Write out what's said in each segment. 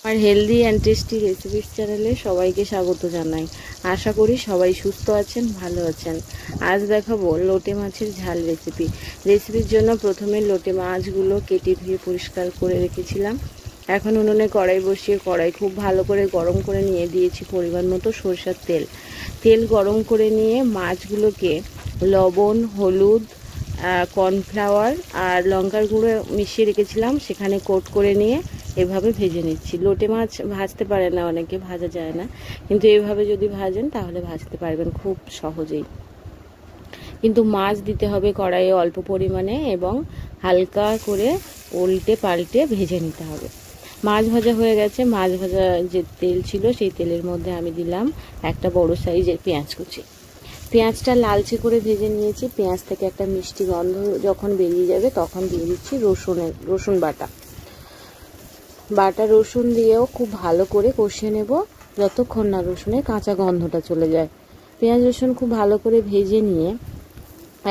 R healthy and tasty recipes চ্যানেলে সবাইকে স্বাগত জানাই। আশা করি সবাই সুস্থ আছেন, ভালো আছেন। আজ দেখাবো লোটে মাছের ঝাল রেসিপির জন্য প্রথমে লোটে মাছগুলো কেটে ধুয়ে পরিষ্কার করে রেখেছিলাম। এখন উনুনে কড়াই বসিয়ে কড়াই খুব ভালো করে গরম করে নিয়ে দিয়েছি পরিমাণ মতো সরষের তেল গরম করে নিয়ে মাছগুলোকে লবণ, হলুদ, কর্নফ্লাওয়ার আর লঙ্কার গুঁড়ো মিশিয়ে রেখেছিলাম, সেখানে কোট করে নিয়ে এভাবে ভেজে নিচ্ছি। লোটে মাছ ভাজতে পারে না অনেকে, ভাজা যায় না, কিন্তু এভাবে যদি ভাজেন তাহলে ভাজতে পারবেন খুব সহজেই। কিন্তু মাছ দিতে হবে কড়াইয়ে অল্প পরিমাণে এবং হালকা করে উল্টে পাল্টে ভেজে নিতে হবে। মাছ ভাজা হয়ে গেছে। মাছ ভাজা যে তেল ছিল সেই তেলের মধ্যে আমি দিলাম একটা বড় সাইজের পেঁয়াজ কুচি। পেঁয়াজটা লালচে করে ভেজে নিয়েছি। পেঁয়াজ থেকে একটা মিষ্টি গন্ধ যখন বেরিয়ে যাবে তখন দিয়ে দিচ্ছি রসুন বাটা রসুন দিয়েও খুব ভালো করে কষিয়ে নেব যতক্ষণ না রসুনের কাঁচা গন্ধটা চলে যায়। পেঁয়াজ রসুন খুব ভালো করে ভেজে নিয়ে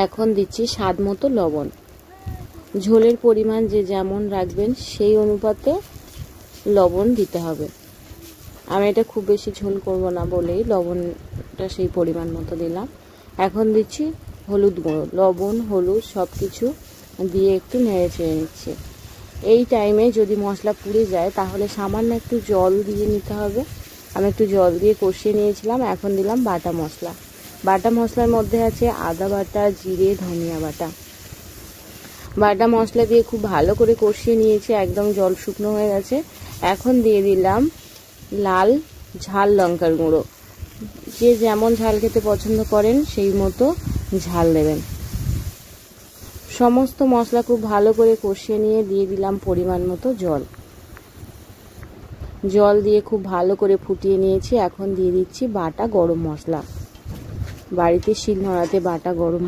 এখন দিচ্ছি স্বাদ মতো লবণ। ঝোলের পরিমাণ যে যেমন রাখবেন সেই অনুপাতে লবণ দিতে হবে। আমি এটা খুব বেশি ঝোল করব না বলেই লবণটা সেই পরিমাণ মতো দিলাম। এখন দিচ্ছি হলুদ গুঁড়ো। লবণ, হলুদ সব কিছু দিয়ে একটু নেড়ে চেড়ে নিচ্ছি। এই টাইমে যদি মশলা পুড়ে যায় তাহলে সামান্য একটু জল দিয়ে নিতে হবে। আমি একটু জল দিয়ে কষিয়ে নিয়েছিলাম। এখন দিলাম বাটা মশলার মধ্যে আছে আদা বাটা, জিরে, ধনিয়া বাটা মশলা দিয়ে খুব ভালো করে কষিয়ে নিয়েছি, একদম জল শুকনো হয়ে গেছে। এখন দিয়ে দিলাম লাল ঝাল লঙ্কার গুঁড়ো। যে যেমন ঝাল খেতে পছন্দ করেন সেই মতো ঝাল দেবেন। সমস্ত মশলা খুব ভালো করে কষিয়ে নিয়ে দিয়ে দিলাম পরিমাণ মতো জল দিয়ে খুব ভালো করে ফুটিয়ে নিয়েছি। এখন দিয়ে দিচ্ছি বাটা গরম মশলা, বাড়িতে শিলনোড়াতে বাটা গরম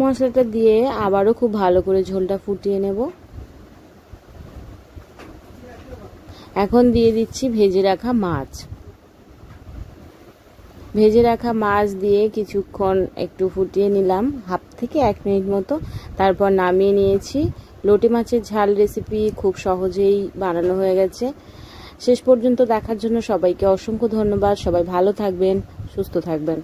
মশলাটা দিয়ে আবারও খুব ভালো করে ঝোলটা ফুটিয়ে নেব। এখন দিয়ে দিচ্ছি ভেজে রাখা মাছ দিয়ে কিছুক্ষণ একটু ফুটিয়ে নিলাম, 1/2 থেকে 1 মিনিট মতো। তারপর নামিয়ে নিয়েছি। লোটে মাছের ঝাল রেসিপি খুব সহজেই বানানো হয়ে গেছে। শেষ পর্যন্ত দেখার জন্য সবাইকে অসংখ্য ধন্যবাদ। সবাই ভালো থাকবেন, সুস্থ থাকবেন।